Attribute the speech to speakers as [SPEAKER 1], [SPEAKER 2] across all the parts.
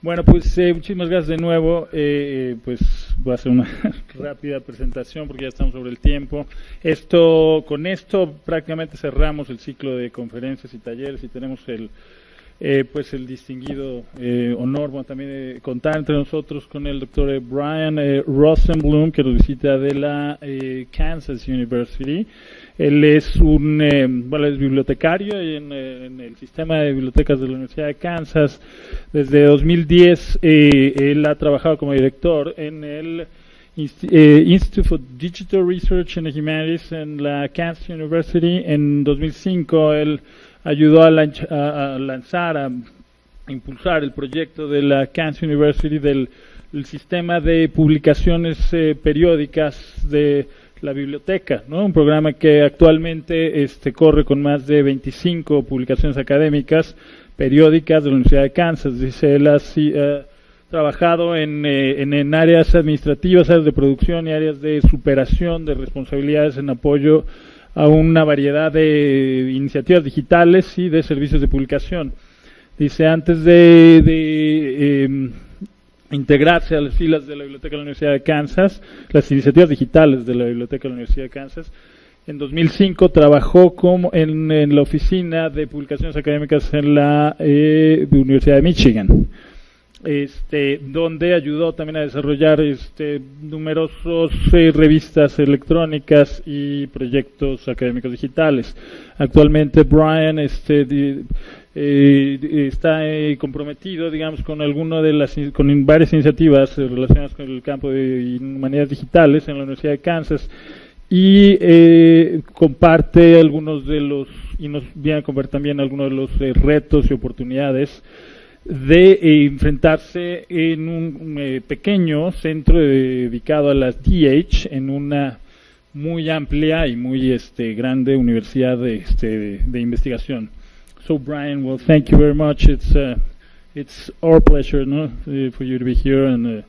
[SPEAKER 1] Bueno, pues muchísimas gracias de nuevo. Pues voy a hacer una rápida presentación porque ya estamos sobre el tiempo. Con esto prácticamente cerramos el ciclo de conferencias y talleres y tenemos pues el distinguido honor, bueno, también de contar entre nosotros con el doctor Brian Rosenblum, que nos visita de la Kansas University. Él es es bibliotecario en el sistema de bibliotecas de la Universidad de Kansas. Desde 2010 él ha trabajado como director en el Institute for Digital Research and Humanities en la Kansas University. En 2005 él ayudó a lanzar, a impulsar el proyecto de la Kansas University del sistema de publicaciones periódicas de la biblioteca, ¿no? Un programa que actualmente corre con más de 25 publicaciones académicas periódicas de la Universidad de Kansas. Dice, él ha trabajado en áreas administrativas, áreas de producción y áreas de superación de responsabilidades en apoyo a una variedad de iniciativas digitales y de servicios de publicación. Dice, antes de integrarse a las filas de la Biblioteca de la Universidad de Kansas, las iniciativas digitales de la Biblioteca de la Universidad de Kansas, en 2005 trabajó en la oficina de publicaciones académicas en la Universidad de Michigan, donde ayudó también a desarrollar numerosos revistas electrónicas y proyectos académicos digitales. Actualmente Brian está comprometido, digamos, con con varias iniciativas relacionadas con el campo de humanidades digitales en la Universidad de Kansas y comparte algunos de los, y nos viene a compartir también algunos de los retos y oportunidades de enfrentarse en un pequeño centro dedicado a las DH en una muy amplia y muy grande universidad de investigación. So Brian, well, thank you very much. It's our pleasure, no, for you to be here, and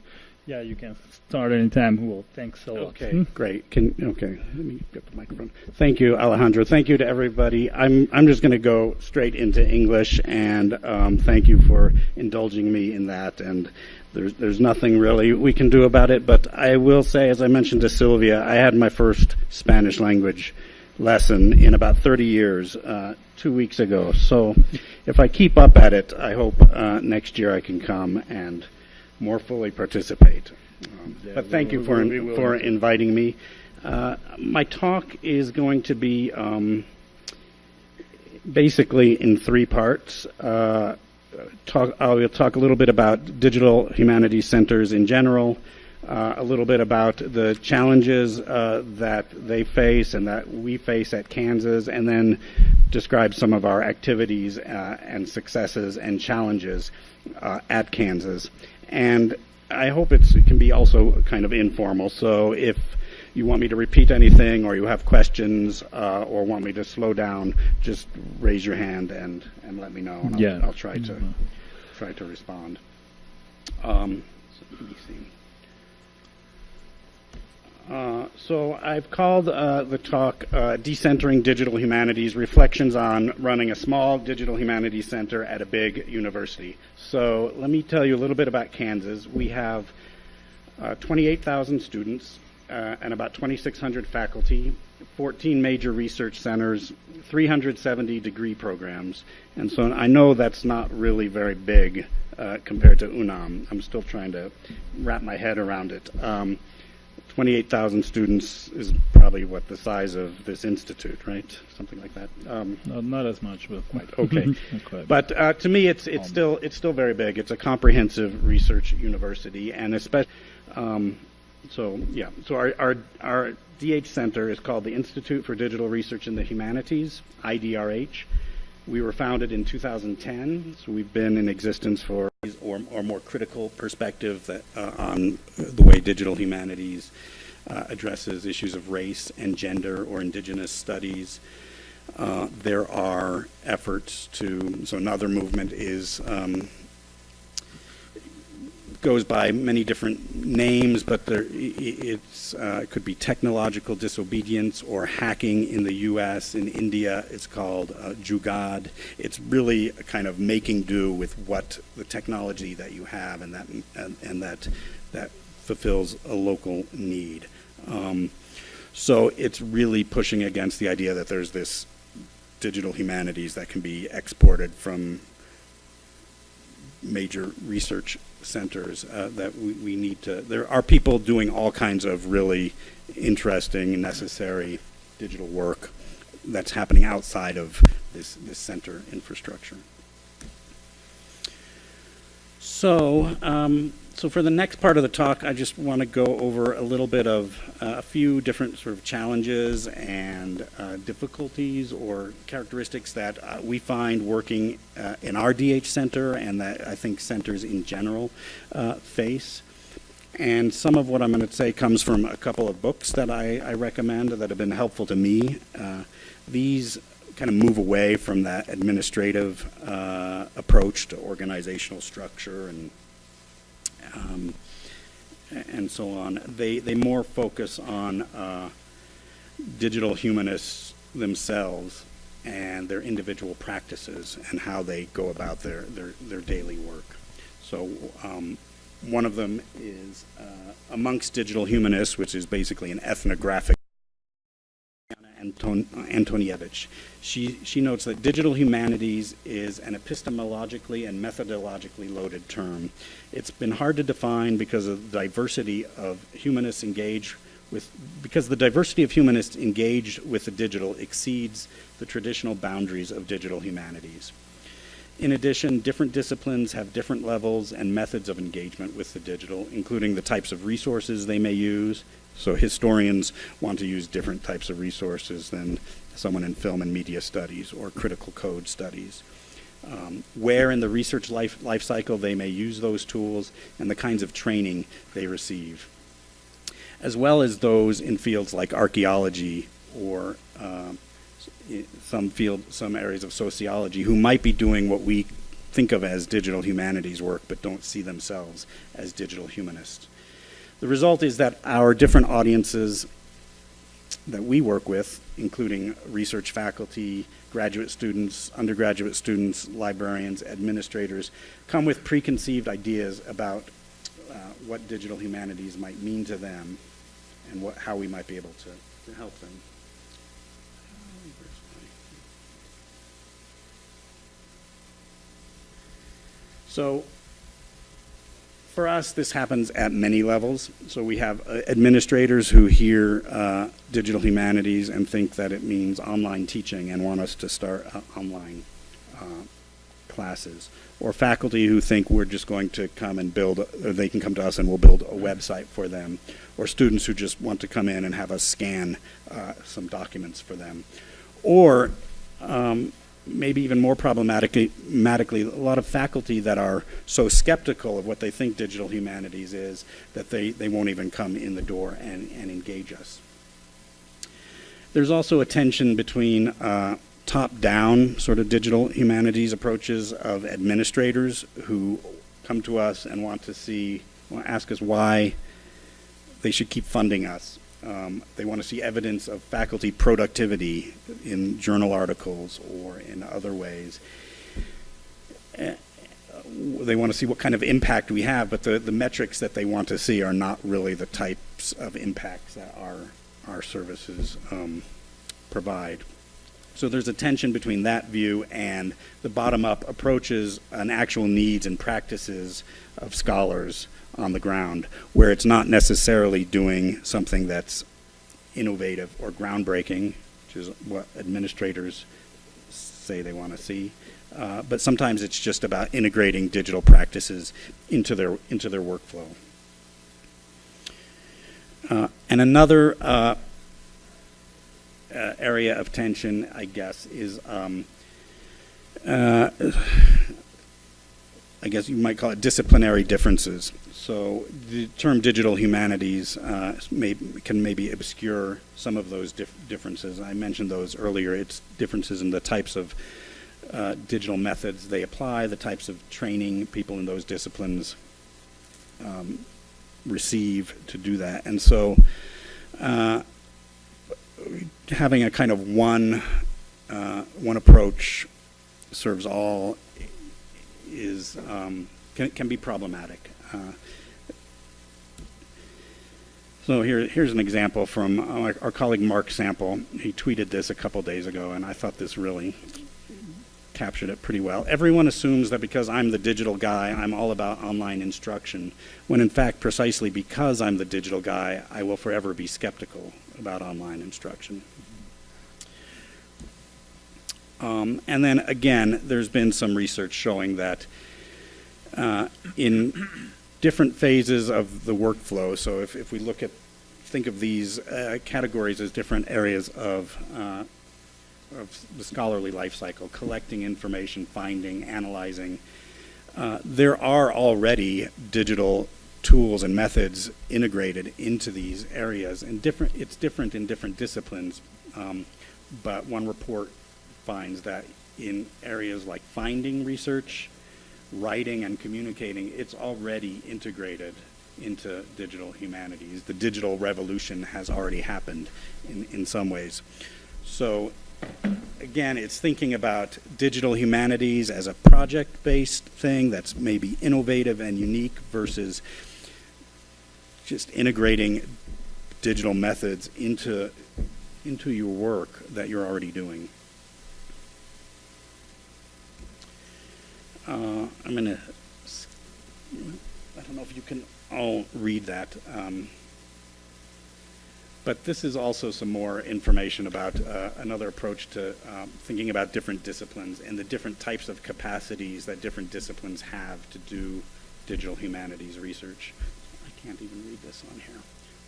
[SPEAKER 1] yeah, you can start anytime. Well, thanks a lot.
[SPEAKER 2] Okay, great. Okay, let me get the microphone. Thank you, Alejandro. Thank you to everybody. I'm just going to go straight into English, and thank you for indulging me in that. And there's nothing really we can do about it. But I will say, as I mentioned to Sylvia, I had my first Spanish language lesson in about 30 years 2 weeks ago. So if I keep up at it, I hope next year I can come and more fully participate. But thank you for inviting me. My talk is going to be basically in 3 parts. I will talk a little bit about digital humanities centers in general, a little bit about the challenges that they face and that we face at Kansas, and then describe some of our activities and successes and challenges at Kansas. And I hope it can be also kind of informal, so if you want me to repeat anything or you have questions or want me to slow down, just raise your hand and let me know, and I'll try to respond. So let me see. So I've called the talk Decentering Digital Humanities, Reflections on Running a Small Digital Humanities Center at a Big University. So let me tell you a little bit about Kansas. We have 28,000 students and about 2,600 faculty, 14 major research centers, 370 degree programs. And so I know that's not really very big compared to UNAM. I'm still trying to wrap my head around it. 28,000 students is probably what the size of this institute, right? Something like that.
[SPEAKER 1] No, not as much, but
[SPEAKER 2] quite, okay. But to me, it's still very big. It's a comprehensive research university, and especially so our DH Center is called the Institute for Digital Research in the Humanities, IDRH. We were founded in 2010, so we've been in existence for or more critical perspective on the way digital humanities addresses issues of race and gender or indigenous studies. There are efforts so another movement is goes by many different names, but it could be technological disobedience or hacking in the U.S. In India, it's called Jugaad. It's really a kind of making do with what the technology that you have, and that fulfills a local need. So it's really pushing against the idea that there's this digital humanities that can be exported from major research centers, that we need to. There are people doing all kinds of really interesting and necessary digital work that's happening outside of this center infrastructure. So, so for the next part of the talk, I just want to go over a little bit of a few different sort of challenges and difficulties or characteristics that we find working in our DH center, and that I think centers in general face. And some of what I'm going to say comes from a couple of books that I recommend that have been helpful to me. These kind of move away from that administrative approach to organizational structure and so on. They more focus on digital humanists themselves and their individual practices and how they go about their daily work. So one of them is Amongst Digital Humanists, which is basically an ethnographic. Antonievich. She notes that digital humanities is an epistemologically and methodologically loaded term. It's been hard to define because of the diversity of humanists engaged with the digital exceeds the traditional boundaries of digital humanities. In addition, different disciplines have different levels and methods of engagement with the digital, including the types of resources they may use. So historians want to use different types of resources than someone in film and media studies or critical code studies. Where in the research life cycle they may use those tools, and the kinds of training they receive, as well as those in fields like archaeology or some areas of sociology, who might be doing what we think of as digital humanities work but don't see themselves as digital humanists. The result is that our different audiences that we work with, including research faculty, graduate students, undergraduate students, librarians, administrators, come with preconceived ideas about what digital humanities might mean to them and how we might be able to help them. So, for us, this happens at many levels. So we have administrators who hear digital humanities and think that it means online teaching and want us to start online classes. Or faculty who think we're just going to come and build, or they can come to us and we'll build a website for them. Or students who just want to come in and have us scan some documents for them. Or maybe even more problematically, a lot of faculty that are so skeptical of what they think digital humanities is that they won't even come in the door and engage us. There's also a tension between top-down sort of digital humanities approaches of administrators who come to us and want to ask us why they should keep funding us. They want to see evidence of faculty productivity in journal articles or in other ways. They want to see what kind of impact we have, but the metrics that they want to see are not really the types of impacts that our services provide. So there's a tension between that view and the bottom-up approaches and actual needs and practices of scholars on the ground, where it's not necessarily doing something that's innovative or groundbreaking, which is what administrators say they want to see, but sometimes it's just about integrating digital practices into their workflow. And another area of tension, I guess, is I guess you might call it disciplinary differences. So the term digital humanities can maybe obscure some of those differences. I mentioned those earlier. It's differences in the types of digital methods they apply, the types of training people in those disciplines receive to do that. And so having a kind of one approach serves all is can be problematic. So here's an example from our colleague Mark Sample. He tweeted this a couple days ago, and I thought this really captured it pretty well. Everyone assumes that because I'm the digital guy, I'm all about online instruction, when in fact, precisely because I'm the digital guy, I will forever be skeptical about online instruction. And then again, there's been some research showing that in different phases of the workflow, so if we think of these categories as different areas of the scholarly life cycle, collecting information, finding, analyzing, there are already digital tools and methods integrated into these areas, and it's different in different disciplines, but one report finds that in areas like finding research, writing, and communicating, it's already integrated into digital humanities. The digital revolution has already happened in some ways. So again, it's thinking about digital humanities as a project-based thing that's maybe innovative and unique versus just integrating digital methods into your work that you're already doing. I'm going to, I don't know if you can all read that, but this is also some more information about another approach to thinking about different disciplines and the different types of capacities that different disciplines have to do digital humanities research. I can't even read this on here.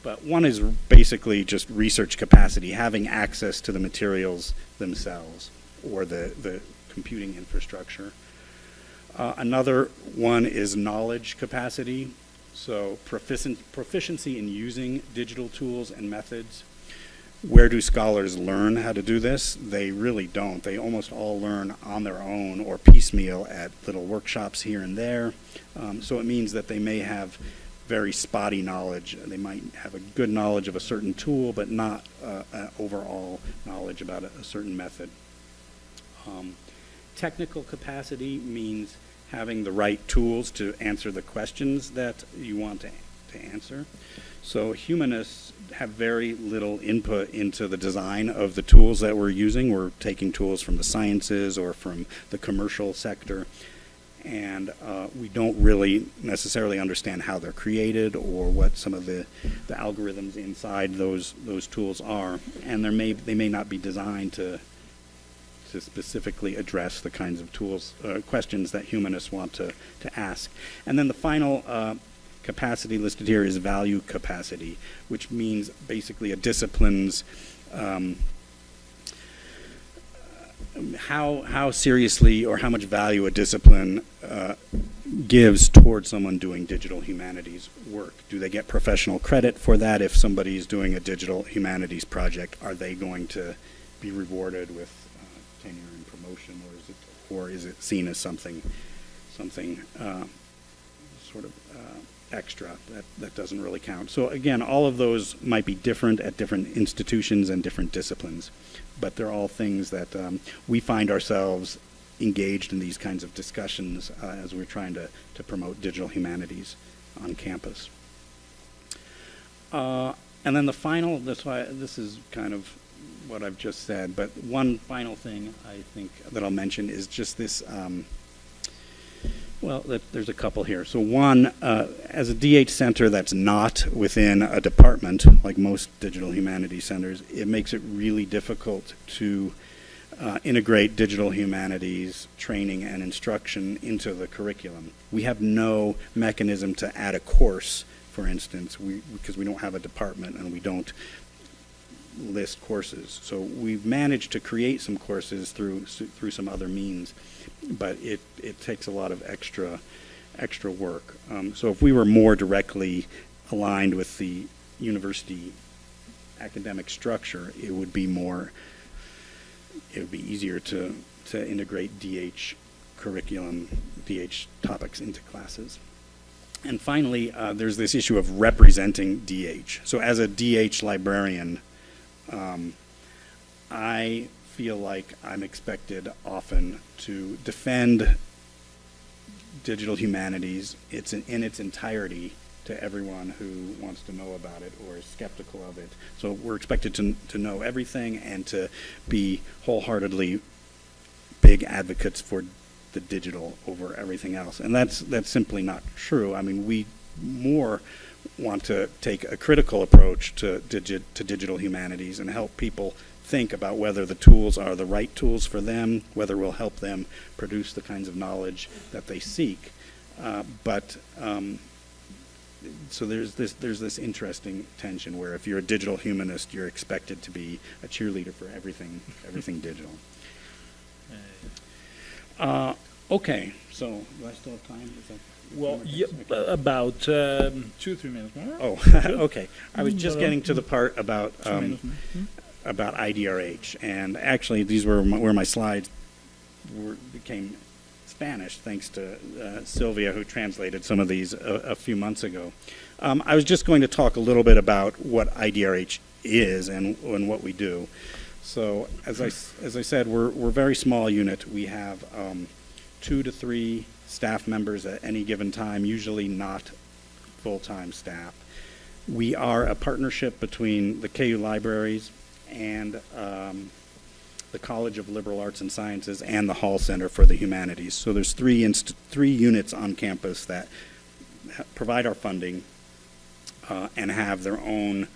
[SPEAKER 2] But one is basically just research capacity, having access to the materials themselves or the computing infrastructure. Another one is knowledge capacity, so proficiency in using digital tools and methods. Where do scholars learn how to do this? They really don't. They almost all learn on their own or piecemeal at little workshops here and there. So it means that they may have very spotty knowledge. They might have a good knowledge of a certain tool, but not overall knowledge about a certain method. Technical capacity means having the right tools to answer the questions that you want to answer. So humanists have very little input into the design of the tools that we're using. We're taking tools from the sciences or from the commercial sector, and we don't really necessarily understand how they're created or what some of the algorithms inside those tools are, and they may not be designed to specifically address the kinds of tools, questions that humanists want to ask. And then the final capacity listed here is value capacity, which means basically a discipline's how seriously or how much value a discipline gives towards someone doing digital humanities work. Do they get professional credit for that? If somebody's doing a digital humanities project, are they going to be rewarded with tenure and promotion, or is it seen as something sort of extra that doesn't really count? So again, all of those might be different at different institutions and different disciplines, but they're all things that we find ourselves engaged in these kinds of discussions as we're trying to promote digital humanities on campus. And then the final, this is kind of what I've just said, but one final thing I think that I'll mention is just this, there's a couple here. So one, as a DH center that's not within a department, like most digital humanities centers, it makes it really difficult to integrate digital humanities training and instruction into the curriculum. We have no mechanism to add a course, for instance, because we don't have a department and we don't list courses. So we've managed to create some courses through some other means, but it takes a lot of extra work. So if we were more directly aligned with the university academic structure, it would be easier to integrate DH curriculum, DH topics into classes. And finally, there's this issue of representing DH. So as a DH librarian, I feel like I'm expected often to defend digital humanities in its entirety to everyone who wants to know about it or is skeptical of it. So we're expected to know everything and to be wholeheartedly big advocates for the digital over everything else. And that's simply not true. I mean, we more want to take a critical approach to digital humanities and help people think about whether the tools are the right tools for them, whether it will help them produce the kinds of knowledge that they seek. So there's this interesting tension where if you're a digital humanist, you're expected to be a cheerleader for everything digital. Okay, so do I still have time? Is that
[SPEAKER 1] well, yeah, okay. About 2-3 minutes more.
[SPEAKER 2] Oh, okay. I was just getting to the part about IDRH, and actually these were where my slides became Spanish, thanks to Sylvia, who translated some of these a few months ago. I was just going to talk a little bit about what IDRH is and what we do. So, as I said, we're a very small unit. We have 2 to 3 staff members at any given time, usually not full-time staff. We are a partnership between the KU Libraries and the College of Liberal Arts and Sciences and the Hall Center for the Humanities. So there's 3 units on campus that provide our funding and have their own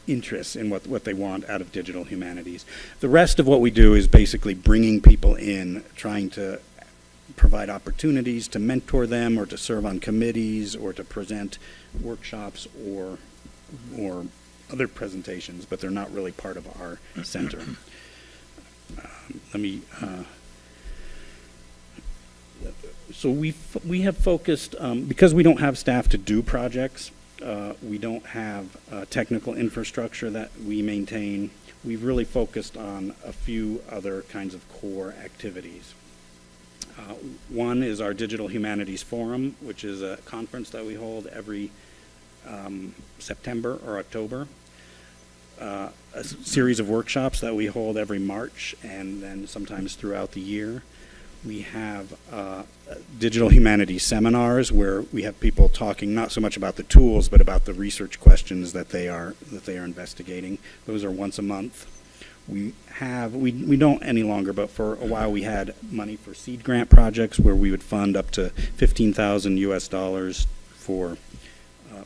[SPEAKER 2] interests in what they want out of digital humanities. The rest of what we do is basically bringing people in, trying to provide opportunities to mentor them or to serve on committees or to present workshops or other presentations, but they're not really part of our center. So we have focused, because we don't have staff to do projects, we don't have technical infrastructure that we maintain. We've really focused on a few other kinds of core activities. One is our Digital Humanities Forum, which is a conference that we hold every September or October. A series of workshops that we hold every March and then sometimes throughout the year. We have digital humanities seminars where we have people talking not so much about the tools but about the research questions that they are investigating. Those are once a month. We don't any longer, but for a while we had money for seed grant projects where we would fund up to $15,000 for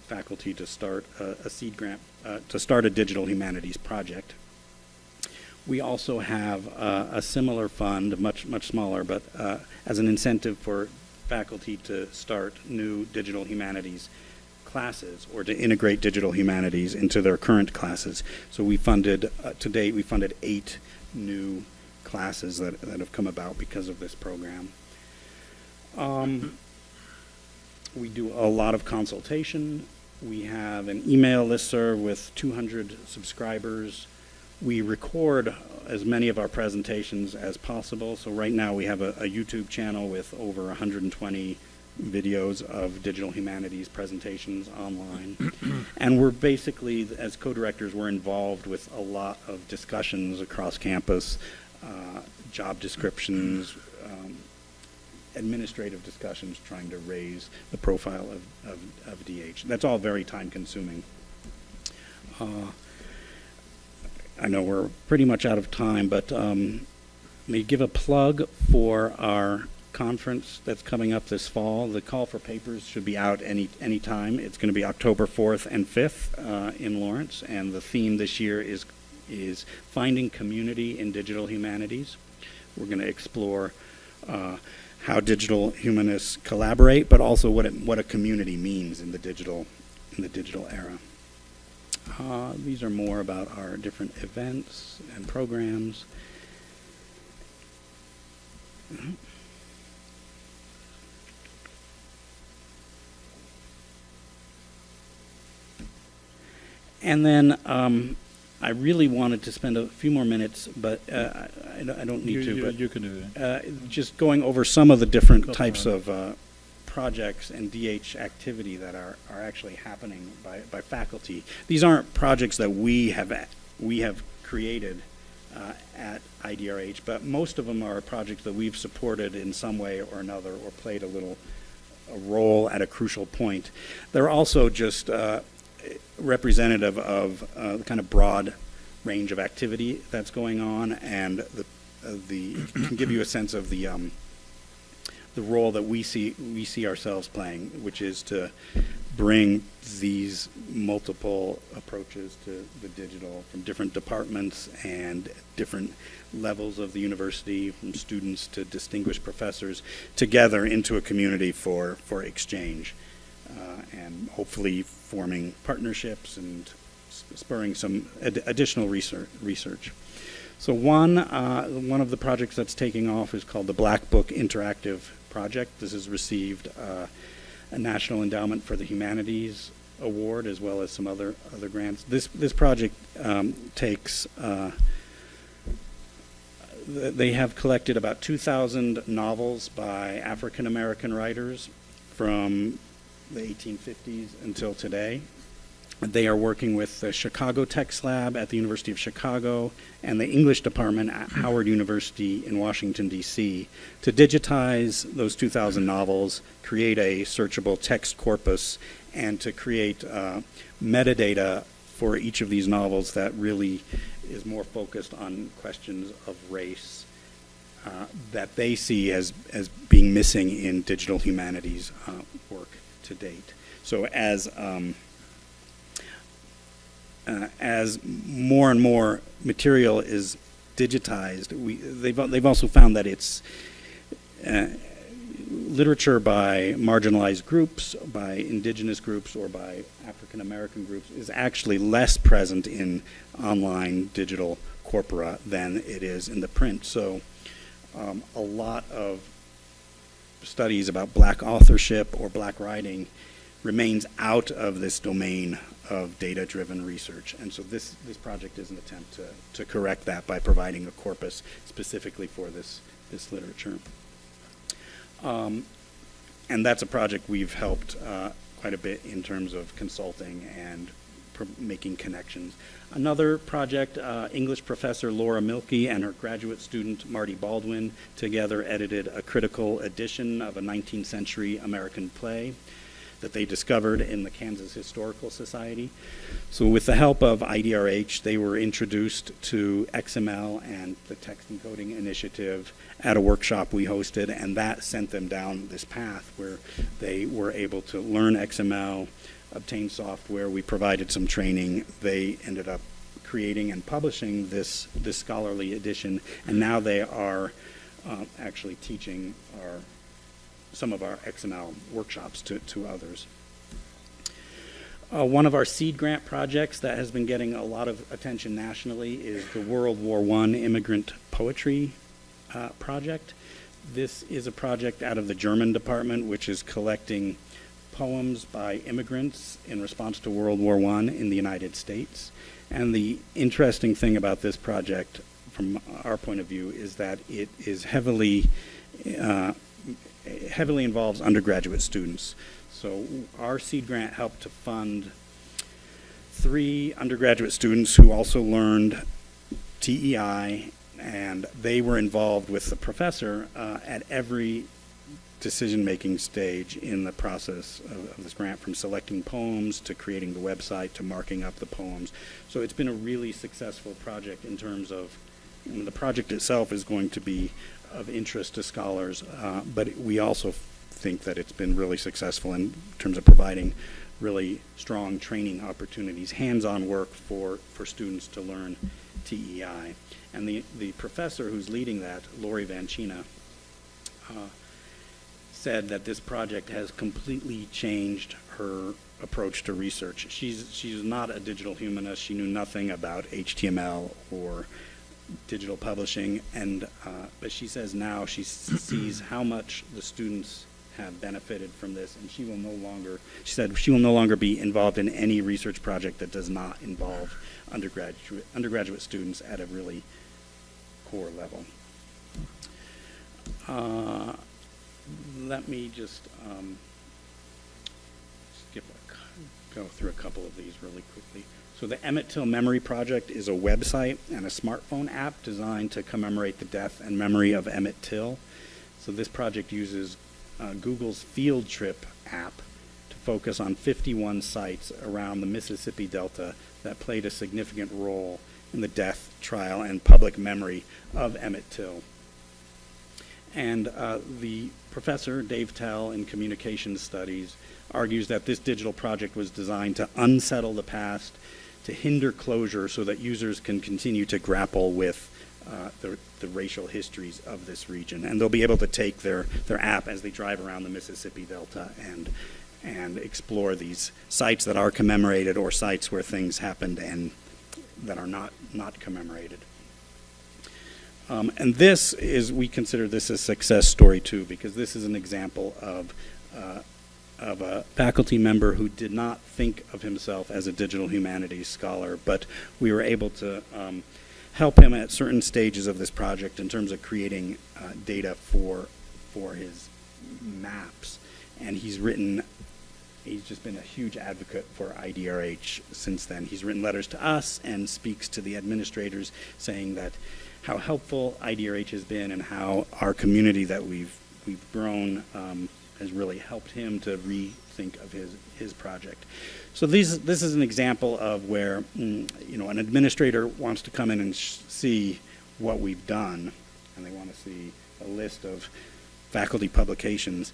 [SPEAKER 2] faculty to start a seed grant to start a digital humanities project. We also have a similar fund, much smaller, but as an incentive for faculty to start new digital humanities classes or to integrate digital humanities into their current classes. So we funded, to date, we funded 8 new classes that have come about because of this program. We do a lot of consultation. We have an email listserv with 200 subscribers. We record as many of our presentations as possible. So right now we have a YouTube channel with over 120 videos of digital humanities presentations online. And we're basically, as co-directors, we're involved with a lot of discussions across campus, job descriptions, administrative discussions trying to raise the profile of DH. That's all very time consuming. I know we're pretty much out of time, but let me give a plug for our conference that's coming up this fall. The call for papers should be out any time. It's going to be October 4th and 5th in Lawrence, and the theme this year is finding community in digital humanities. We're going to explore how digital humanists collaborate, but also what a community means in the digital era. These are more about our different events and programs. And then I really wanted to spend a few more minutes, but I don't need to. But
[SPEAKER 1] you can do it.
[SPEAKER 2] Just going over some of the different types of projects and DH activity that are actually happening by faculty. These aren't projects that we have created at IDRH, but most of them are projects that we've supported in some way or another or played a role at a crucial point. They're also just representative of the kind of broad range of activity that's going on, and can give you a sense of the role that we see ourselves playing, which is to bring these multiple approaches to the digital from different departments and different levels of the university, from students to distinguished professors, together into a community for exchange, and hopefully forming partnerships and spurring some additional research. So one of the projects that's taking off is called the Black Book Interactive Project. This has received a National Endowment for the Humanities Award, as well as some other grants. This project takes. They have collected about 2,000 novels by African American writers from the 1850s until today. They are working with the Chicago Text Lab at the University of Chicago and the English department at Howard University in Washington, D.C. to digitize those 2,000 novels, create a searchable text corpus, and to create metadata for each of these novels that really is more focused on questions of race that they see as being missing in digital humanities work to date. So as more and more material is digitized, they've also found that it's literature by marginalized groups, by indigenous groups, or by African American groups is actually less present in online digital corpora than it is in the print. So a lot of studies about black authorship or black writing remains out of this domain of data-driven research. And so this project is an attempt to correct that by providing a corpus specifically for this literature. And that's a project we've helped quite a bit in terms of consulting and making connections. Another project, English professor Laura Milkey and her graduate student Marty Baldwin together edited a critical edition of a 19th century American play that they discovered in the Kansas Historical Society. So with the help of IDRH, they were introduced to XML and the Text Encoding Initiative at a workshop we hosted, and that sent them down this path where they were able to learn XML, obtain software. We provided some training. They ended up creating and publishing this scholarly edition, and now they are actually teaching some of our XML workshops to others. One of our seed grant projects that has been getting a lot of attention nationally is the World War I Immigrant Poetry project. This is a project out of the German department, which is collecting poems by immigrants in response to World War I in the United States. And the interesting thing about this project, from our point of view, is that it is heavily involves undergraduate students. So our seed grant helped to fund 3 undergraduate students who also learned TEI, and they were involved with the professor at every decision-making stage in the process of this grant, from selecting poems to creating the website to marking up the poems. So it's been a really successful project in terms of, the project itself is going to be of interest to scholars, but we also think that it's been really successful in terms of providing really strong training opportunities, hands-on work for students to learn TEI. And the professor who's leading that, Lori Vancina, said that this project has completely changed her approach to research. She's not a digital humanist. She knew nothing about HTML or digital publishing, and but she says now she sees how much the students have benefited from this, and she said she will no longer be involved in any research project that does not involve undergraduate students at a really core level. let me just go through a couple of these really quickly. So the Emmett Till Memory Project is a website and a smartphone app designed to commemorate the death and memory of Emmett Till. So this project uses Google's Field Trip app to focus on 51 sites around the Mississippi Delta that played a significant role in the death, trial, and public memory of Emmett Till. And the professor, Dave Tell, in Communications Studies, argues that this digital project was designed to unsettle the past, to hinder closure so that users can continue to grapple with the racial histories of this region. And they'll be able to take their app as they drive around the Mississippi Delta and explore these sites that are commemorated or sites where things happened and that are not commemorated. And this is, we consider this a success story too, because this is an example of a faculty member who did not think of himself as a digital humanities scholar, but we were able to help him at certain stages of this project in terms of creating data for his maps. And he's just been a huge advocate for IDRH since then. He's written letters to us and speaks to the administrators saying that how helpful IDRH has been and how our community that we've grown has really helped him to rethink of his project. So this is an example of where an administrator wants to come in and see what we've done, and they want to see a list of faculty publications.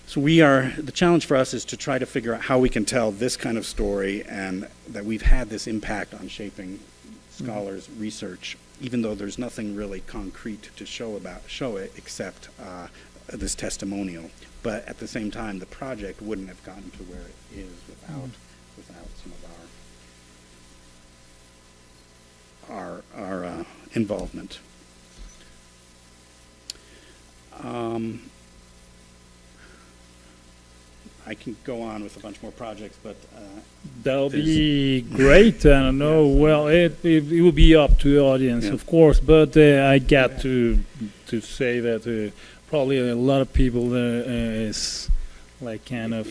[SPEAKER 2] So the challenge for us is to try to figure out how we can tell this kind of story and that we've had this impact on shaping scholars' research, even though there's nothing really concrete to show it except this testimonial. But at the same time, the project wouldn't have gotten to where it is without some of our involvement. I can go on with a bunch more projects, but
[SPEAKER 1] that'll be great. I don't know. Yes. Well, it will be up to the audience, of course. But I got to say that probably a lot of people is like kind of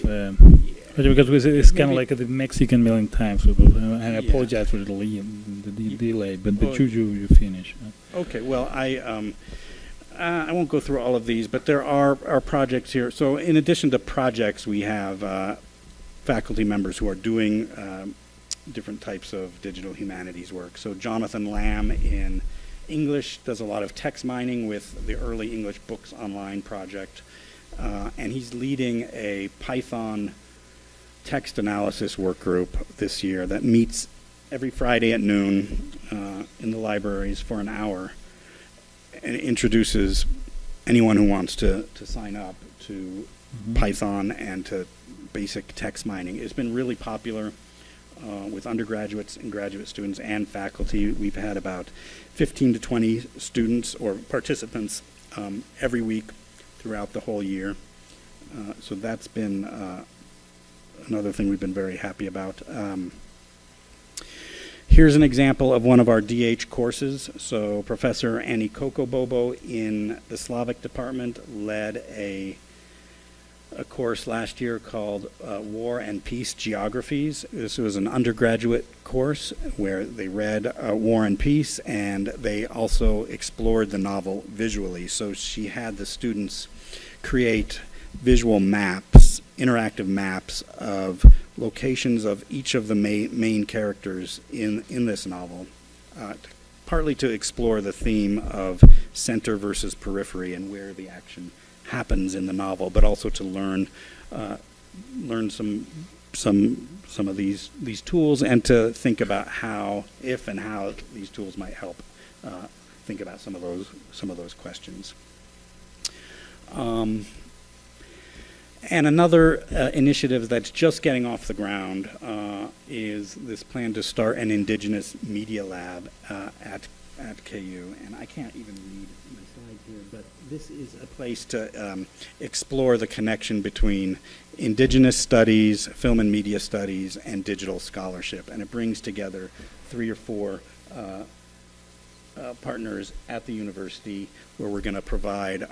[SPEAKER 1] because it's kind of like the Mexican million times. So I apologize for the delay, but you finish.
[SPEAKER 2] Okay. Well, I won't go through all of these, but there are projects here. So in addition to projects, we have faculty members who are doing different types of digital humanities work. So Jonathan Lamb in English does a lot of text mining with the Early English Books Online project, and he's leading a Python text analysis work group this year that meets every Friday at noon in the libraries for an hour, and it introduces anyone who wants to sign up to Python and to basic text mining. It's been really popular with undergraduates and graduate students and faculty. We've had about 15 to 20 students or participants every week throughout the whole year. So that's been another thing we've been very happy about. Here's an example of one of our DH courses. So Professor Annie Kokobobo in the Slavic department led a course last year called War and Peace Geographies. This was an undergraduate course where they read War and Peace, and they also explored the novel visually. So she had the students create visual maps, interactive maps of locations of each of the main characters in this novel, partly to explore the theme of center versus periphery and where the action happens in the novel, but also to learn some of these tools and to think about how these tools might help think about some of those questions. And another initiative that's just getting off the ground is this plan to start an Indigenous Media Lab at KU. And I can't even read my slides here, but this is a place to explore the connection between Indigenous studies, film and media studies, and digital scholarship. And it brings together 3 or 4 partners at the university where we're going to provide,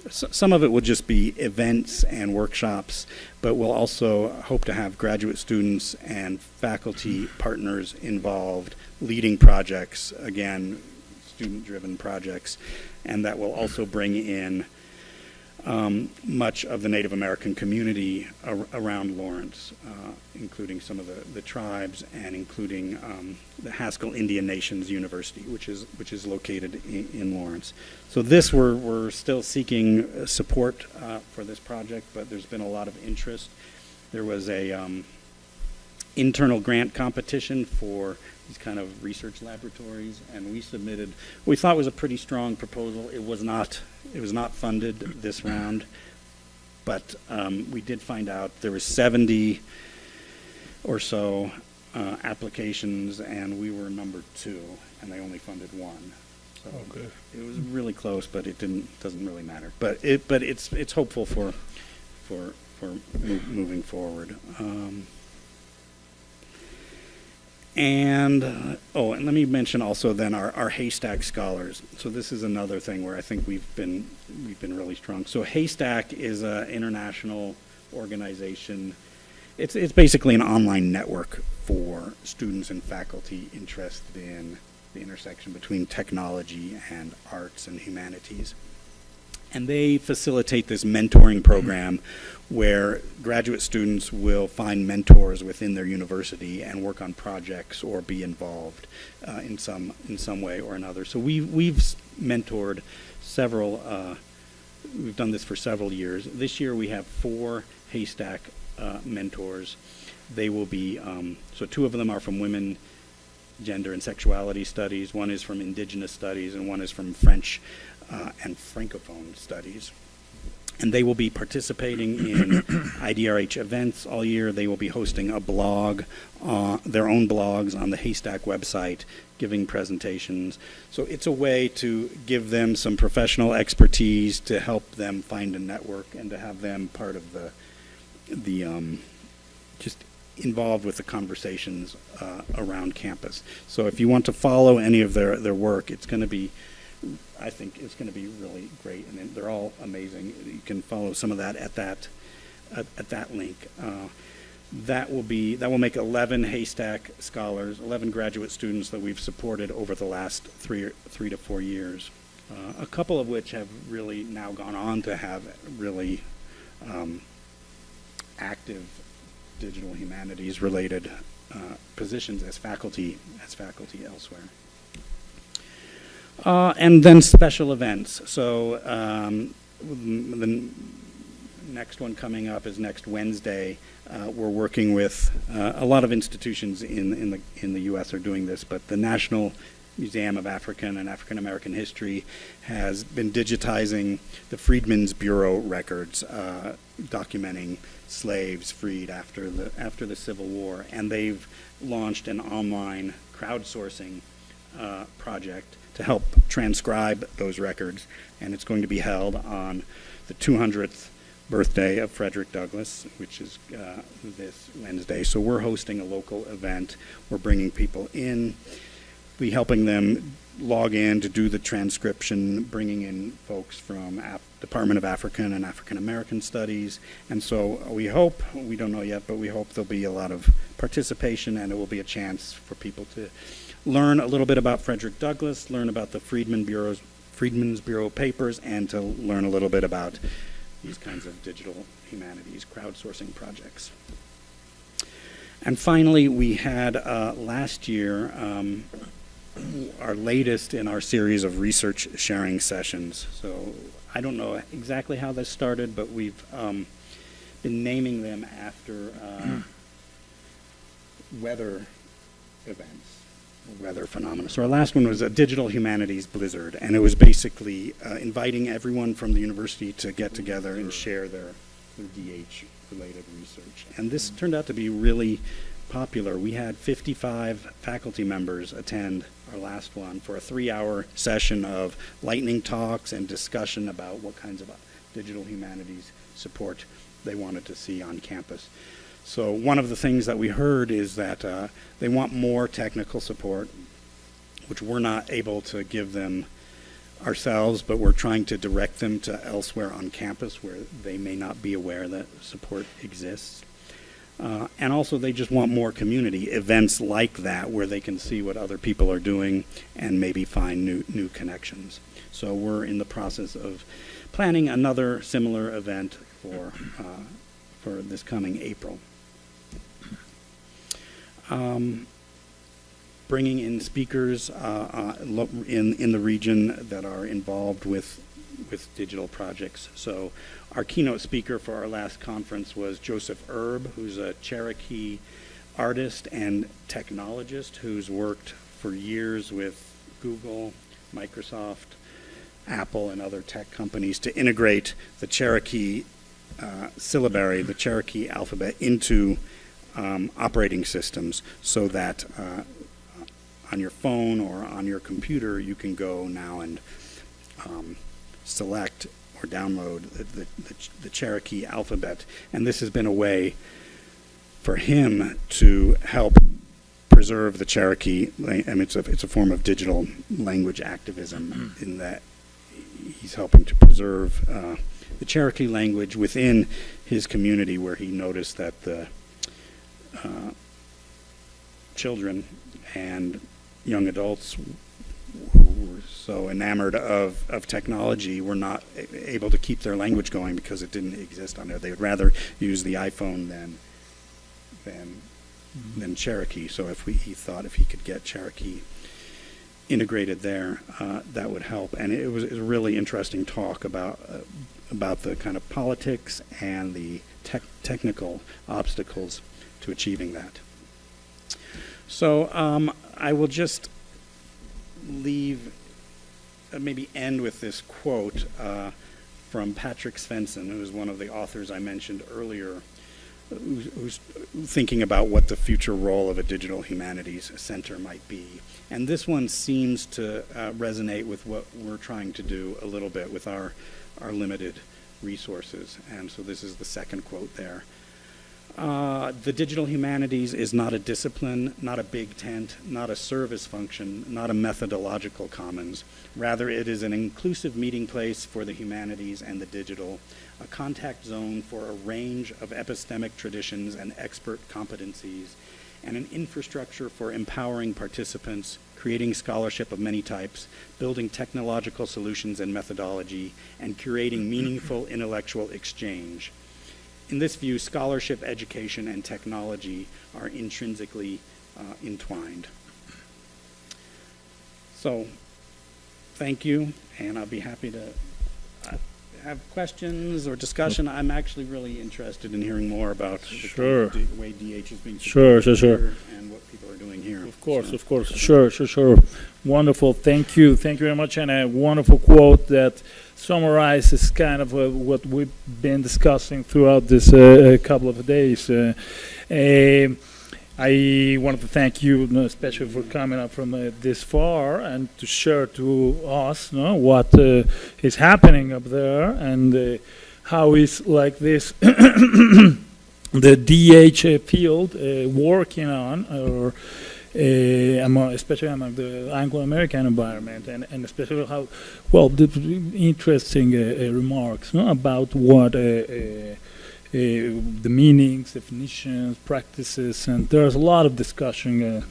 [SPEAKER 2] some of it will just be events and workshops, but we'll also hope to have graduate students and faculty partners involved leading projects, again, student-driven projects, and that will also bring in much of the Native American community around Lawrence, including some of the tribes and including the Haskell Indian Nations University, which is located in Lawrence. So this we're still seeking support for this project, but there's been a lot of interest. There was a internal grant competition for these kind of research laboratories, and we submitted what we thought was a pretty strong proposal. It was not funded this round, but we did find out there was 70 or so applications, and we were number 2, and they only funded 1. So it was really close, but it doesn't really matter. But it's hopeful for moving forward. And let me mention also then our Haystack Scholars. So this is another thing where I think we've been really strong. So Haystack is an international organization. It's basically an online network for students and faculty interested in the intersection between technology and arts and humanities. And they facilitate this mentoring program where graduate students will find mentors within their university and work on projects or be involved in some way or another. So we've mentored several. We've done this for several years. This year we have 4 Haystack mentors. They will be so 2 of them are from women, gender, and sexuality studies. 1 is from indigenous studies, and 1 is from French and Francophone studies. And they will be participating in IDRH events all year. They will be hosting a blog, their own blogs on the Haystack website, giving presentations. So it's a way to give them some professional expertise to help them find a network and to have them part of the just involved with the conversations around campus. So if you want to follow any of their work, it's going to be, I think it's going to be really great, and they're all amazing. You can follow some of that at that link. That will make 11 Haystack Scholars, 11 graduate students that we've supported over the last 3 to 4 years. A couple of which have really now gone on to have really active digital humanities related positions as faculty elsewhere. And then special events. So the next one coming up is next Wednesday. We're working with a lot of institutions in the U.S. are doing this, but the National Museum of African and African American History has been digitizing the Freedmen's Bureau records, documenting slaves freed after the Civil War, and they've launched an online crowdsourcing project to help transcribe those records, and it's going to be held on the 200th birthday of Frederick Douglass, which is this Wednesday. So we're hosting a local event. We're bringing people in, be helping them log in to do the transcription, bringing in folks from Department of African and African American Studies. And so we hope, we don't know yet, but we hope there'll be a lot of participation, and it will be a chance for people to learn a little bit about Frederick Douglass, learn about the Freedmen's Bureau papers, and to learn a little bit about these kinds of digital humanities crowdsourcing projects. And finally, we had last year our latest in our series of research sharing sessions. So I don't know exactly how this started, but we've been naming them after weather events, weather phenomena. So our last one was a digital humanities blizzard, and it was basically inviting everyone from the university to get together and share their DH-related research. And this turned out to be really popular. We had 55 faculty members attend our last one for a 3-hour session of lightning talks and discussion about what kinds of digital humanities support they wanted to see on campus. So one of the things that we heard is that they want more technical support which we're not able to give them ourselves, but we're trying to direct them to elsewhere on campus where they may not be aware that support exists. And also they just want more community events like that where they can see what other people are doing and maybe find new connections. So we're in the process of planning another similar event for this coming April. Bringing in speakers in the region that are involved with digital projects. So our keynote speaker for our last conference was Joseph Erb, who's a Cherokee artist and technologist who's worked for years with Google, Microsoft, Apple, and other tech companies to integrate the Cherokee syllabary, the Cherokee alphabet, into operating systems so that on your phone or on your computer you can go now and select or download the Cherokee alphabet. And this has been a way for him to help preserve the Cherokee. I mean, it's a form of digital language activism in that he's helping to preserve the Cherokee language within his community, where he noticed that the children and young adults who were so enamored of technology were not able to keep their language going because it didn't exist on there. They would rather use the iPhone than Cherokee. So he thought if he could get Cherokee integrated there, that would help. And it was a really interesting talk about the kind of politics and the technical obstacles to achieving that. So I will just maybe end with this quote from Patrick Svensson, who is one of the authors I mentioned earlier, who's thinking about what the future role of a digital humanities center might be. And this one seems to resonate with what we're trying to do a little bit with our limited resources. And so this is the second quote there. The digital humanities is not a discipline, not a big tent, not a service function, not a methodological commons. Rather, it is an inclusive meeting place for the humanities and the digital, a contact zone for a range of epistemic traditions and expert competencies, and an infrastructure for empowering participants, creating scholarship of many types, building technological solutions and methodology, and curating meaningful intellectual exchange. In this view, scholarship, education, and technology are intrinsically entwined. So, thank you, and I'll be happy to have questions or discussion. I'm actually really interested in hearing more about the way DH is being
[SPEAKER 1] Sure.
[SPEAKER 2] and what people are doing here.
[SPEAKER 1] Of course. Sure. Wonderful. Thank you very much, and a wonderful quote that summarizes kind of what we've been discussing throughout this couple of days. I wanted to thank you, especially for coming up from this far and to share to us what is happening up there and how is like this the DH field working on, or especially among the Anglo-American environment, and especially how, well, the interesting remarks about what the meanings, definitions, practices, and there's a lot of discussion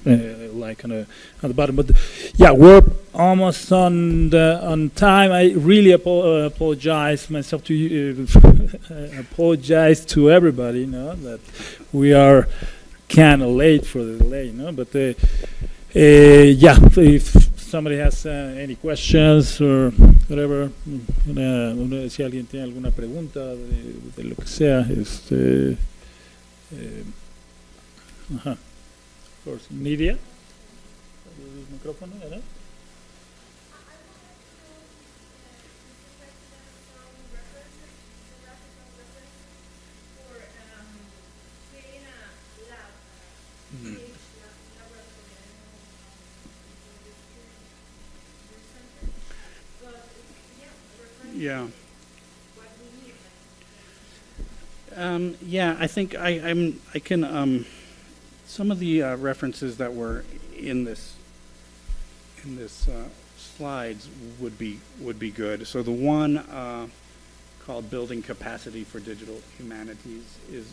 [SPEAKER 1] like on the bottom. But yeah, we're almost on time. I really apologize myself to you, apologize to everybody, that we are kind of late for the delay, But yeah, if somebody has any questions or whatever, si alguien tiene alguna pregunta de lo que sea, of course, Nidia, el micrófono, ¿verdad?
[SPEAKER 2] Yeah. Yeah, I think I can some of the references that were in slides would be good. So the one called Building Capacity for Digital Humanities is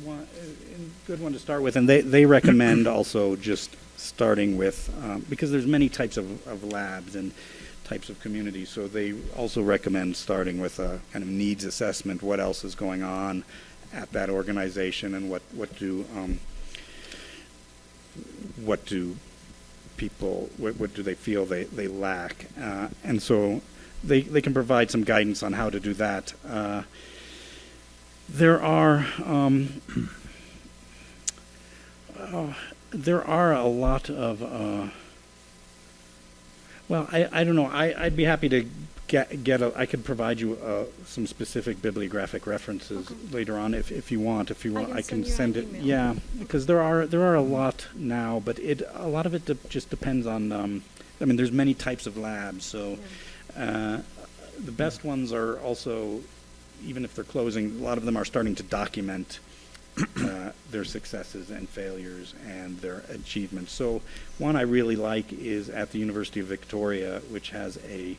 [SPEAKER 2] one a good one to start with, and they recommend also just starting with because there's many types of labs and types of communities, so they also recommend starting with a kind of needs assessment. What else is going on at that organization, and what do people, what do they feel they lack, and so they can provide some guidance on how to do that. There are a lot of well, I don't know. I'd be happy to I could provide you some specific bibliographic references later on if you want. If you want, I can send it. Yeah, because there are a lot now, but a lot of it just depends on. I mean, there's many types of labs, so the best ones are also, even if they're closing, a lot of them are starting to document their successes and failures and their achievements. So one I really like is at the University of Victoria, which has a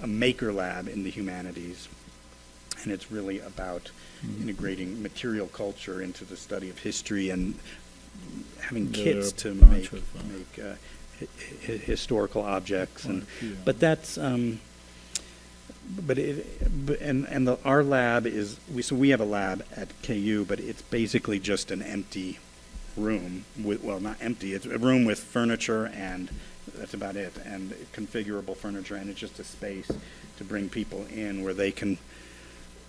[SPEAKER 2] maker lab in the humanities, and it's really about integrating material culture into the study of history and having kits to make historical objects. And but that's our lab is we have a lab at KU, but it's basically just an empty room well, not empty, it's a room with furniture, and that's about it, and configurable furniture, and it's just a space to bring people in where they can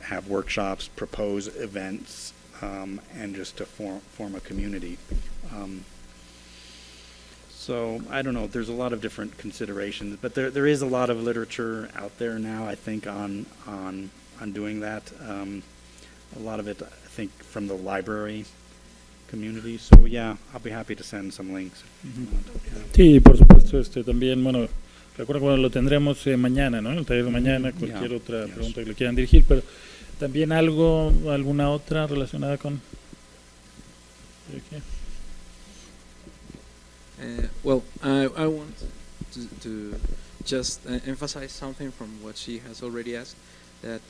[SPEAKER 2] have workshops, propose events, and just to form a community. So I don't know, there's a lot of different considerations, but there is a lot of literature out there now, I think, on doing that. A lot of it, I think, from the library community. So yeah, I'll be happy to send some links.
[SPEAKER 1] Sí, por supuesto, también, bueno, recuerdo cuando lo tendremos mañana, ¿no? El taller de mañana, cualquier otra pregunta que le quieran dirigir, pero también alguna otra relacionada con...
[SPEAKER 3] Well, I want to just emphasize something from what she has already asked, that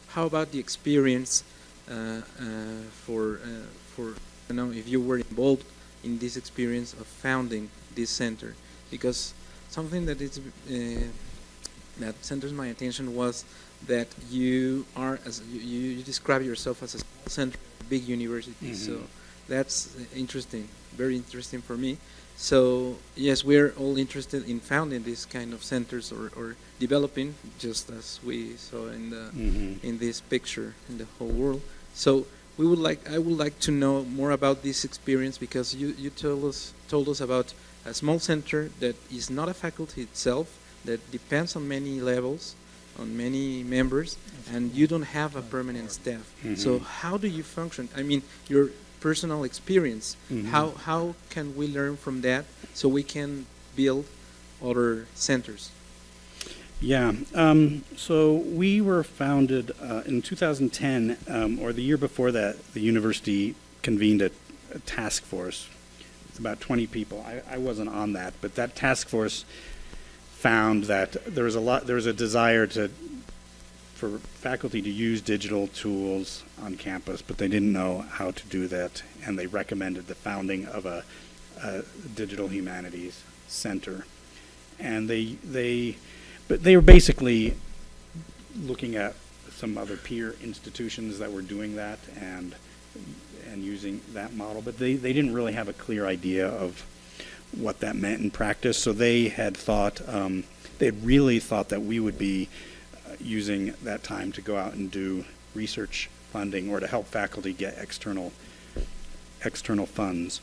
[SPEAKER 3] how about the experience for you know, if you were involved in this experience of founding this center? Because something that that centers my attention was that you are, as you describe yourself as a small center, big university. So that's interesting, very interesting for me. So yes, we're all interested in founding these kind of centers or developing, just as we saw in the in this picture in the whole world. So I would like to know more about this experience, because you told us about a small center that is not a faculty itself, that depends on many levels, on many members, and you don't have a permanent staff. So how do you function? I mean, your personal experience. How can we learn from that so we can build other centers?
[SPEAKER 2] Yeah, so we were founded in 2010, or the year before that, the university convened a task force. It's about 20 people. I wasn't on that, but that task force found that there was a desire for faculty to use digital tools on campus, but they didn't know how to do that, and they recommended the founding of a digital humanities center. And but they were basically looking at some other peer institutions that were doing that and using that model, but they didn't really have a clear idea of what that meant in practice. So they had really thought that we would be using that time to go out and do research funding or to help faculty get external funds.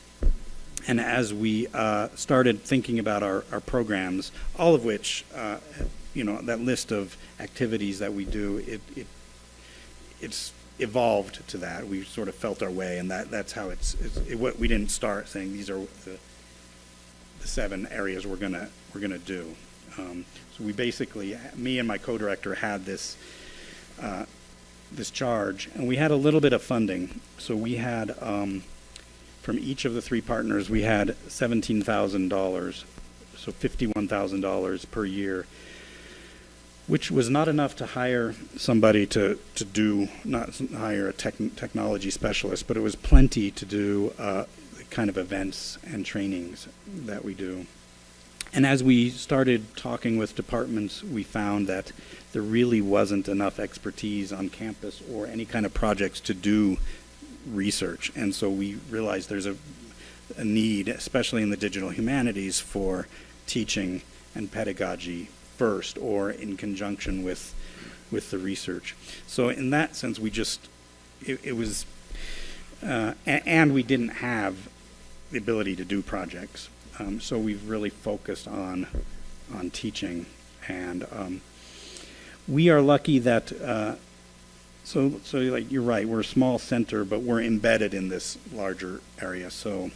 [SPEAKER 2] And as we started thinking about our programs, all of which, that list of activities that we do, it's evolved to that. We sort of felt our way, and that's how we didn't start saying these are the 7 areas we're gonna do. So we basically, me and my co-director had this charge, and we had a little bit of funding. So we had, from each of the 3 partners, we had $17,000 so $51,000 per year, which was not enough to hire somebody to do, not hire a technology specialist, but it was plenty to do the kind of events and trainings that we do. And as we started talking with departments, we found that there really wasn't enough expertise on campus or any kind of projects to do research. And so we realized there's a need, especially in the digital humanities, for teaching and pedagogy first or in conjunction with the research. So in that sense, we just, it was, and we didn't have the ability to do projects. So we've really focused on teaching, and we are lucky that so like you're right, we're a small center, but we're embedded in this larger area. So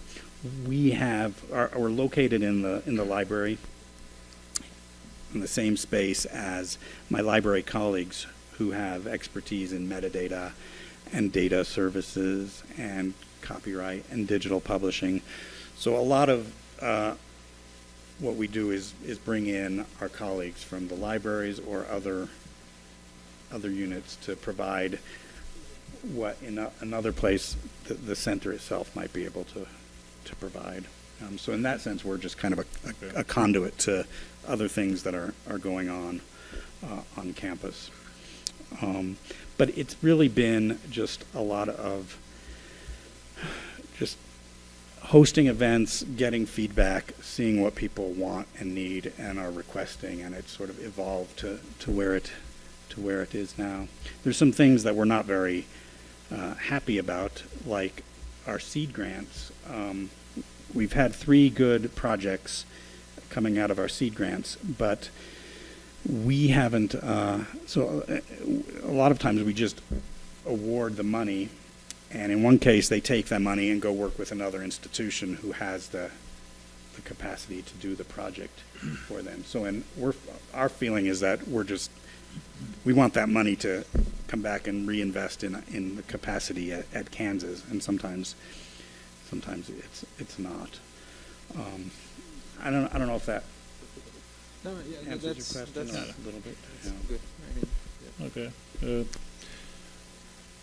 [SPEAKER 2] we're located in the library, in the same space as my library colleagues who have expertise in metadata and data services and copyright and digital publishing. So a lot of what we do is bring in our colleagues from the libraries or other units to provide what in another place the center itself might be able to provide. So in that sense, we're just kind of a conduit to other things that are going on campus. But it's really been just a lot of just hosting events, getting feedback, seeing what people want and need and are requesting, and it's sort of evolved to where it is now. There's some things that we're not very happy about, like our seed grants. We've had 3 good projects coming out of our seed grants, but we haven't, so a lot of times we just award the money, and in one case they take that money and go work with another institution who has the capacity to do the project for them. So our feeling is that we want that money to come back and reinvest in the capacity at Kansas, and sometimes it's not. I don't know if that answers your question a little bit.
[SPEAKER 3] That's good. I mean, yeah.
[SPEAKER 1] Okay.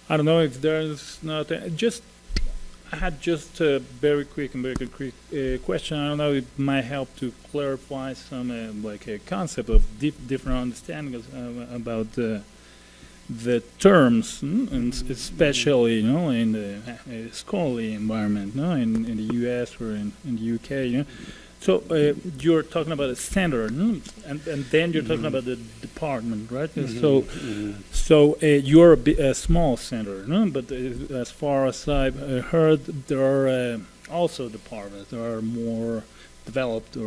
[SPEAKER 1] I don't know if there's not I had just a very quick question. I don't know, it might help to clarify some like a concept of different understandings about the terms, and especially in the scholarly environment, in the U.S. or in the UK. So you're talking about a center, and then you're talking about the department, right?
[SPEAKER 2] Mm-hmm.
[SPEAKER 1] So you're a small center, but as far as I've heard, there are also departments that are more developed.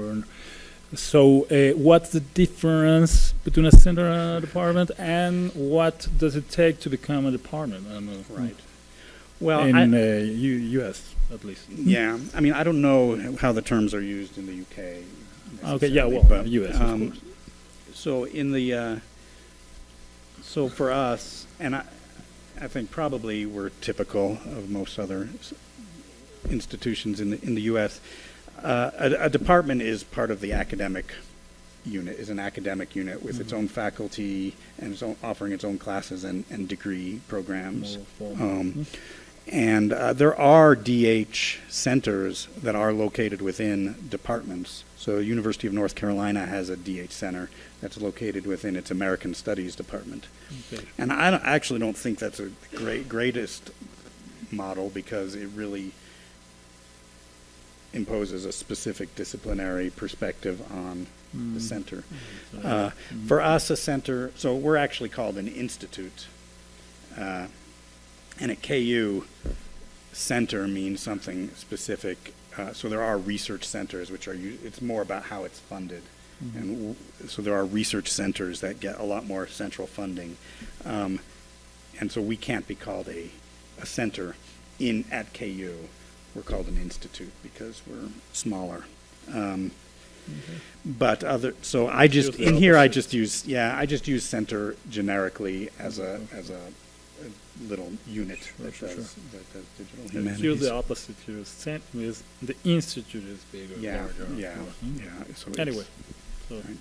[SPEAKER 1] So what's the difference between a center and a department, and what does it take to become a department?
[SPEAKER 2] Right. Well,
[SPEAKER 1] in U.S. at least.
[SPEAKER 2] Yeah, I mean, I don't know how the terms are used in the UK.
[SPEAKER 1] Okay, yeah, well,
[SPEAKER 2] but,
[SPEAKER 1] U.S. Of course.
[SPEAKER 2] So in the so for us, and I think probably we're typical of most other institutions in the U.S. A department is part of the academic unit, is an academic unit with its own faculty and offering its own classes and degree programs. And there are DH centers that are located within departments. So University of North Carolina has a DH center that's located within its American Studies department. Okay. And I actually don't think that's a greatest model, because it really imposes a specific disciplinary perspective on the center. For us, a center, so we're actually called an institute. And at KU, center means something specific. So there are research centers, which are, it's more about how it's funded. And so there are research centers that get a lot more central funding. And so we can't be called a center at KU. We're called an institute because we're smaller. But so I just use center generically as a little unit that
[SPEAKER 1] Sure.
[SPEAKER 2] does digital
[SPEAKER 1] You're
[SPEAKER 2] humanities.
[SPEAKER 1] the opposite. The institute is bigger.
[SPEAKER 2] Yeah,
[SPEAKER 1] larger, of
[SPEAKER 2] yeah,
[SPEAKER 1] course,
[SPEAKER 2] yeah. So
[SPEAKER 1] Anyway, so
[SPEAKER 2] Right.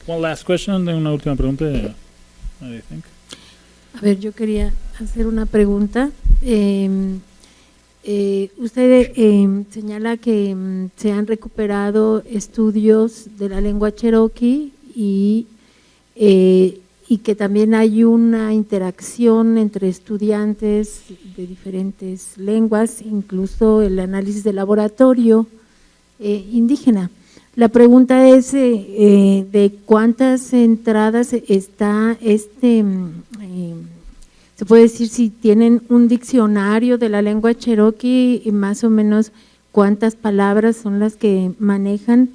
[SPEAKER 1] one last question, then una última pregunta. I think.
[SPEAKER 4] A ver, yo quería hacer una pregunta. Usted señala que se han recuperado estudios de la lengua cherokee y que también hay una interacción entre estudiantes de diferentes lenguas, incluso el análisis de laboratorio indígena. La pregunta es de cuántas entradas está se puede decir si tienen un diccionario de la lengua cherokee y más o menos cuántas palabras son las que manejan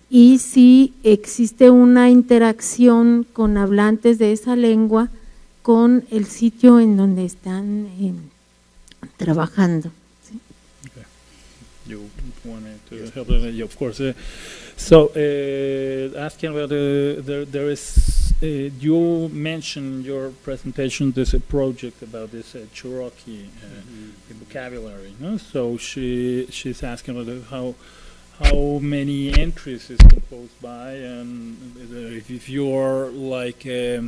[SPEAKER 4] y si existe una interacción con hablantes de esa lengua con el sitio en donde están trabajando. ¿Sí?
[SPEAKER 1] Okay. You wanted to help them, yeah, of course. So, asking about there is. You mentioned in your presentation there's a project about this Cherokee vocabulary. No? So she's asking about how many entries is composed by, and if you're like I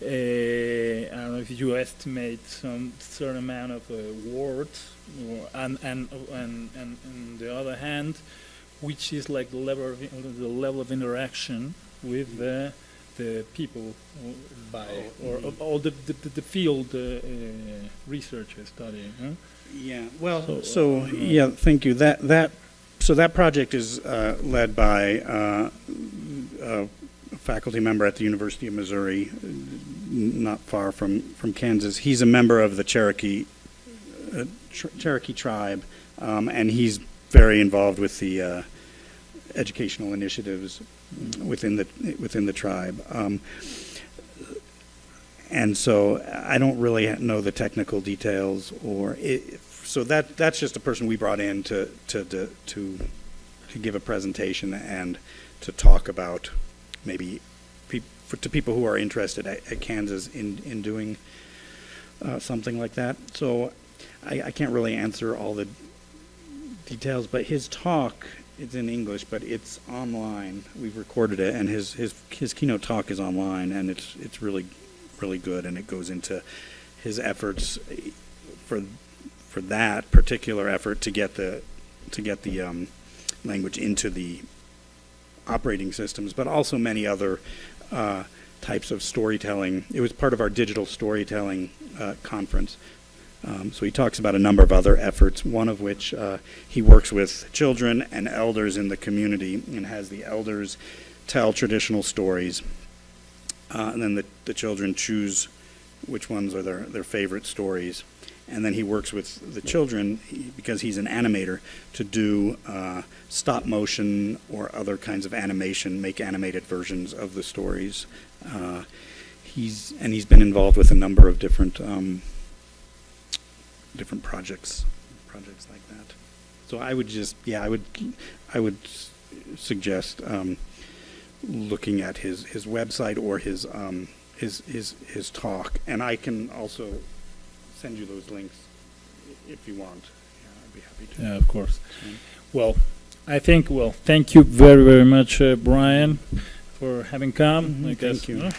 [SPEAKER 1] don't know if you estimate some certain amount of words, and on the other hand, which is like the level of interaction with the people or all the field researchers studying. Huh?
[SPEAKER 2] Yeah. Well, so yeah. Thank you. That project is led by a faculty member at the University of Missouri, not far from Kansas. He's a member of the Cherokee tribe, and he's very involved with the educational initiatives within the tribe, and so I don't really know the technical details, so that's just a person we brought in to give a presentation and to talk about maybe to people who are interested at Kansas in doing something like that. So I can't really answer all the details, but his talk. It's in English, but it's online. We've recorded it, and his keynote talk is online, and it's really good, and it goes into his efforts for that particular effort to get the language into the operating systems, but also many other types of storytelling. It was part of our digital storytelling conference. So he talks about a number of other efforts, one of which he works with children and elders in the community and has the elders tell traditional stories. And then the children choose which ones are their favorite stories. And then he works with the children, because he's an animator, to do stop motion or other kinds of animation, make animated versions of the stories. He's been involved with a number of different projects like that. So I would suggest looking at his website or his talk, and I can also send you those links if you want. Yeah, I'd be happy to.
[SPEAKER 1] Yeah, of course. Well, thank you very much, Brian, for having come. I guess,
[SPEAKER 2] thank you.